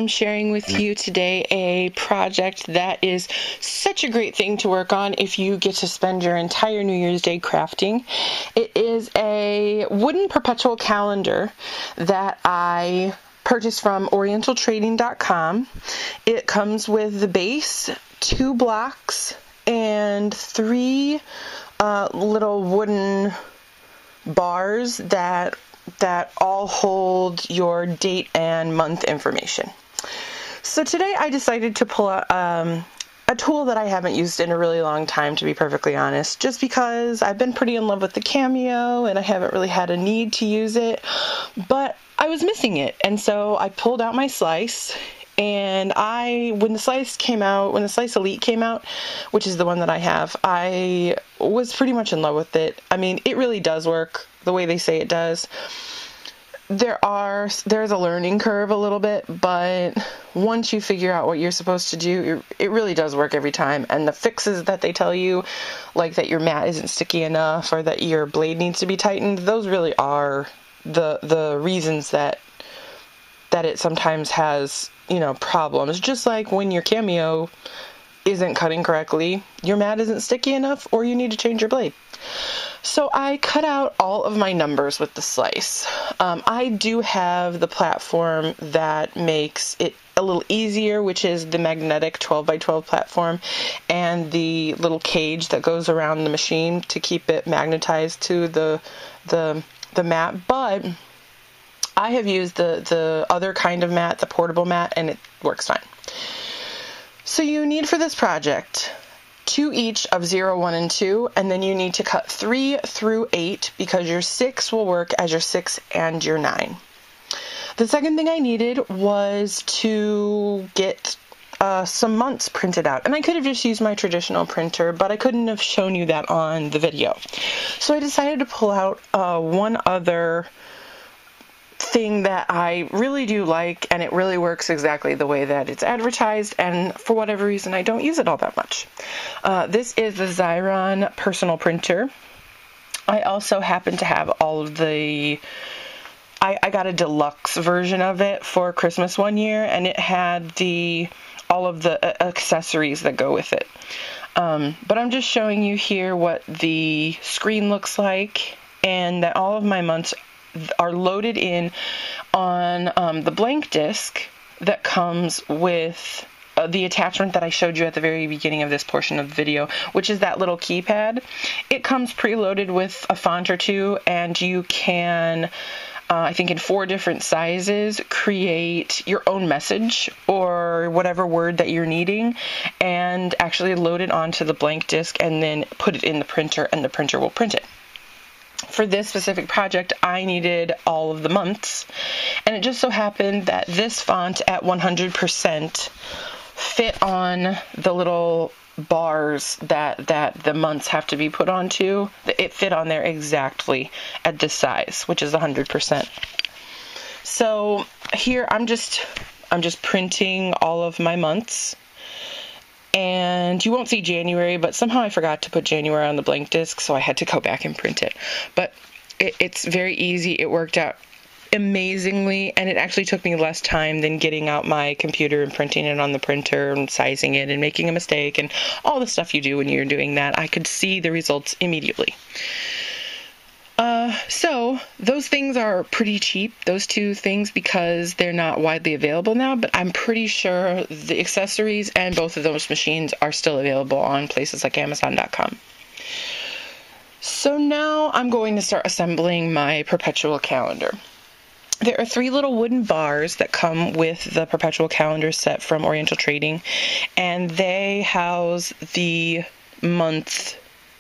I'm sharing with you today a project that is such a great thing to work on if you get to spend your entire New Year's Day crafting. It is a wooden perpetual calendar that I purchased from orientaltrading.com. It comes with the base, 2 blocks, and 3 little wooden bars that all hold your date and month information. So today I decided to pull out a tool that I haven't used in a really long time, to be perfectly honest, just because I've been pretty in love with the Cameo and I haven't really had a need to use it, but I was missing it. And so I pulled out my Slice, and when the Slice Elite came out, which is the one that I have, I was pretty much in love with it. I mean, it really does work the way they say it does. There's a learning curve a little bit, but once you figure out what you're supposed to do, it really does work every time. And the fixes that they tell you, like that your mat isn't sticky enough or that your blade needs to be tightened, those really are the reasons that it sometimes has, problems. Just like when your Cameo isn't cutting correctly, your mat isn't sticky enough, or you need to change your blade. So I cut out all of my numbers with the Slice. I do have the platform that makes it a little easier, which is the magnetic 12x12 platform, and the little cage that goes around the machine to keep it magnetized to the mat. But I have used the other kind of mat, the portable mat, and it works fine. So you need for this project 2 each of 0, 1, and 2, and then you need to cut 3 through 8 because your 6 will work as your 6 and your 9. The second thing I needed was to get some months printed out, and I could have just used my traditional printer, but I couldn't have shown you that on the video. So I decided to pull out one other thing that I really do like, and it really works exactly the way that it's advertised, and for whatever reason I don't use it all that much. This is the Xyron personal printer. I also happen to have all of the I got a deluxe version of it for Christmas one year, and it had all of the accessories that go with it. But I'm just showing you here what the screen looks like, and that all of my months are loaded in on the blank disc that comes with the attachment that I showed you at the very beginning of this portion of the video, which is that little keypad. It comes preloaded with a font or two, and you can, I think in 4 different sizes, create your own message or whatever word that you're needing, and actually load it onto the blank disc and then put it in the printer, and the printer will print it. For this specific project, I needed all of the months, and it just so happened that this font at 100% fit on the little bars that the months have to be put onto. It fit on there exactly at this size, which is 100%. So here I'm just printing all of my months. And you won't see January, but somehow I forgot to put January on the blank disc, so I had to go back and print it. But it's very easy. It worked out amazingly, and it actually took me less time than getting out my computer and printing it on the printer and sizing it and making a mistake and all the stuff you do when you're doing that. I could see the results immediately. So those things are pretty cheap, those 2 things, because they're not widely available now, but I'm pretty sure the accessories and both of those machines are still available on places like Amazon.com. So now I'm going to start assembling my perpetual calendar. There are 3 little wooden bars that come with the perpetual calendar set from Oriental Trading, and they house the month,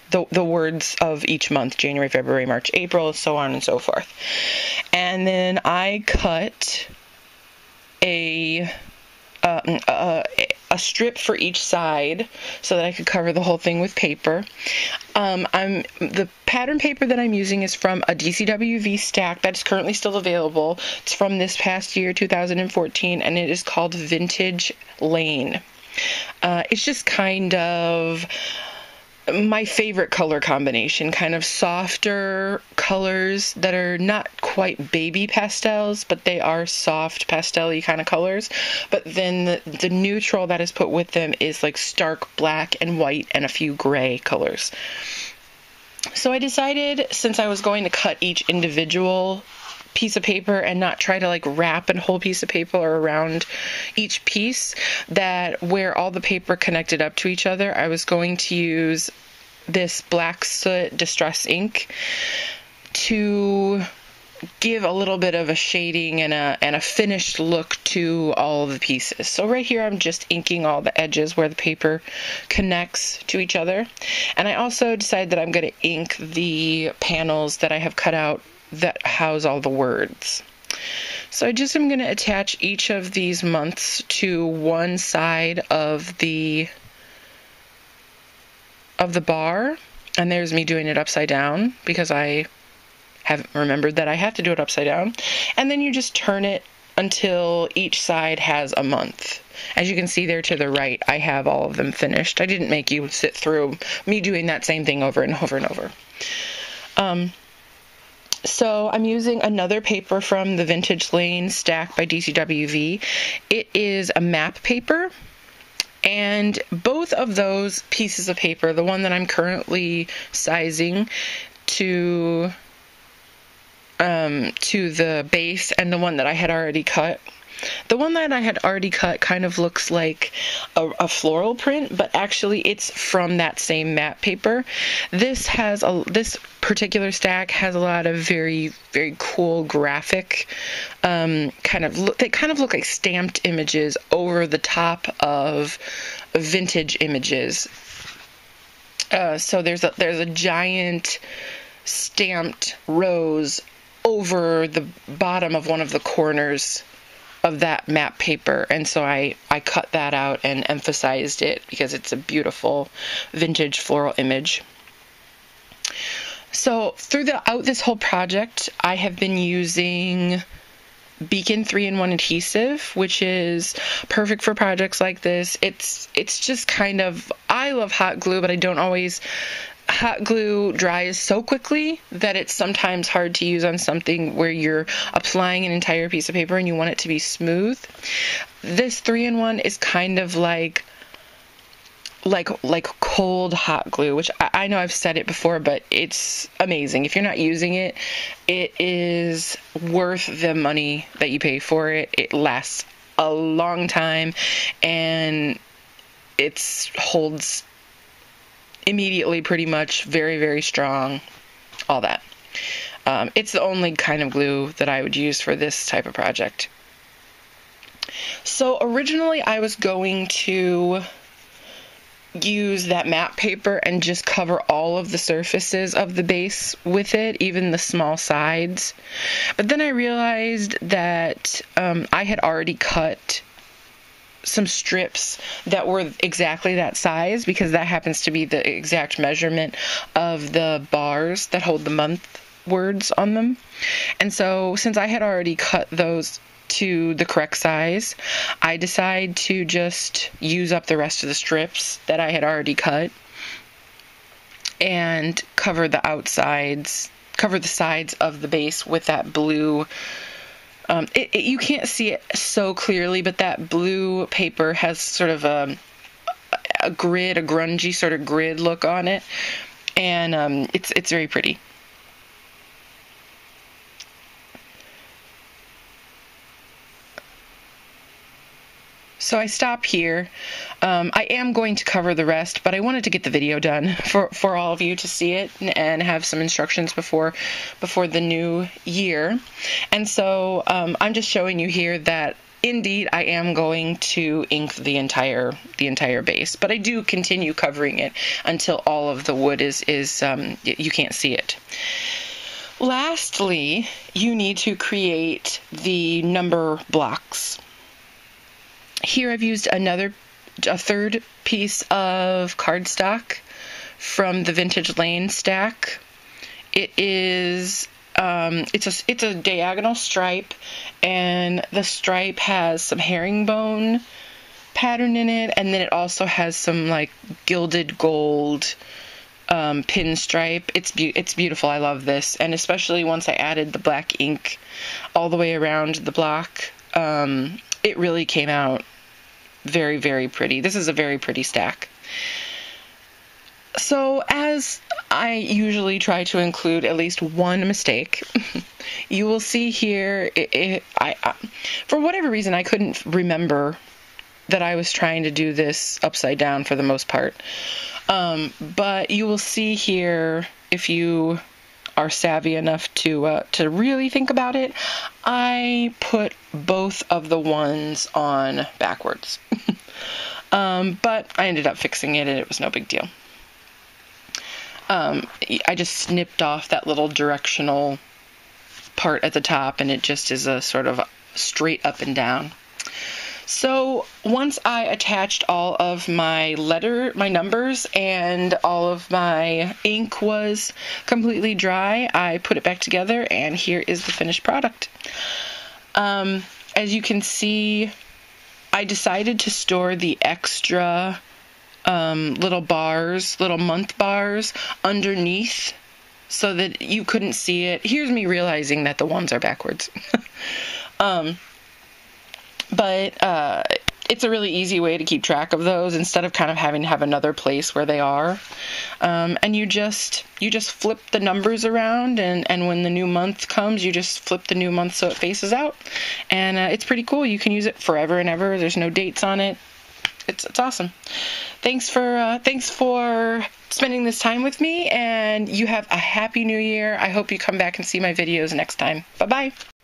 the words of each month: January, February, March, April, so on and so forth. And then I cut a strip for each side so that I could cover the whole thing with paper. The pattern paper that I'm using is from a DCWV stack that is currently still available. It's from this past year, 2014, and it is called Vintage Lane. It's just kind of my favorite color combination, kind of softer colors that are not quite baby pastels, but they are soft pastel-y kind of colors. But then the neutral that is put with them is like stark black and white and a few gray colors. So I decided, since I was going to cut each individual piece of paper and not try to like wrap a whole piece of paper around each piece, that where all the paper connected up to each other, I was going to use this black soot distress ink to give a little bit of a shading and a finished look to all of the pieces. So right here I'm just inking all the edges where the paper connects to each other. And I also decided that I'm going to ink the panels that I have cut out that house all the words. So I just am going to attach each of these months to one side of the bar, and there's me doing it upside down because I haven't remembered that I have to do it upside down. And then you just turn it until each side has a month. As you can see there to the right, I have all of them finished. I didn't make you sit through me doing that same thing over and over and over. So I'm using another paper from the Vintage Lane stack by DCWV. It is a map paper, and both of those pieces of paper, the one that I'm currently sizing to the base and the one that I had already cut, the one that I had already cut kind of looks like a floral print, but actually it's from that same matte paper. This particular stack has a lot of very, very cool graphic they kind of look like stamped images over the top of vintage images. So there's a giant stamped rose over the bottom of one of the corners of that map paper, and so I cut that out and emphasized it because it's a beautiful vintage floral image. So throughout this whole project, I have been using Beacon 3-in-1 adhesive, which is perfect for projects like this. It's just kind of, I love hot glue, but I don't always. Hot glue dries so quickly that it's sometimes hard to use on something where you're applying an entire piece of paper and you want it to be smooth. This 3-in-1 is kind of like cold hot glue, which I know I've said it before, but it's amazing. If you're not using it, it is worth the money that you pay for it. It lasts a long time and it holds immediately, pretty much, very, very strong, all that. It's the only kind of glue that I would use for this type of project. So originally I was going to use that matte paper and just cover all of the surfaces of the base with it, even the small sides. But then I realized that I had already cut some strips that were exactly that size, because that happens to be the exact measurement of the bars that hold the month words on them. And so since I had already cut those to the correct size, I decided to just use up the rest of the strips that I had already cut and cover the sides of the base with that blue. You can't see it so clearly, but that blue paper has sort of a grungy sort of grid look on it, and it's very pretty. So I stop here. I am going to cover the rest, but I wanted to get the video done for all of you to see it and have some instructions before the new year. And so I'm just showing you here that indeed I am going to ink the entire base, but I do continue covering it until all of the wood is you can't see it. Lastly, you need to create the number blocks. Here I've used a third piece of cardstock from the Vintage Lane stack. It is it's a diagonal stripe, and the stripe has some herringbone pattern in it, and then it also has some like gilded gold pinstripe. It's beautiful. I love this. And especially once I added the black ink all the way around the block, it really came out very, very pretty. This is a very pretty stack. So as I usually try to include at least one mistake, you will see here, for whatever reason, I couldn't remember that I was trying to do this upside down for the most part. But you will see here, if you are savvy enough to really think about it, I put both of the ones on backwards. But I ended up fixing it and it was no big deal. I just snipped off that little directional part at the top, and it just is a sort of straight up and down. So once I attached all of my numbers, and all of my ink was completely dry, I put it back together, and here is the finished product. As you can see, I decided to store the extra little month bars underneath so that you couldn't see it. Here's me realizing that the ones are backwards. But it's a really easy way to keep track of those instead of kind of having to have another place where they are. And you just flip the numbers around, and when the new month comes, you just flip the new month so it faces out. And it's pretty cool. You can use it forever and ever. There's no dates on it. It's awesome. Thanks for spending this time with me, and you have a happy new year. I hope you come back and see my videos next time. Bye-bye.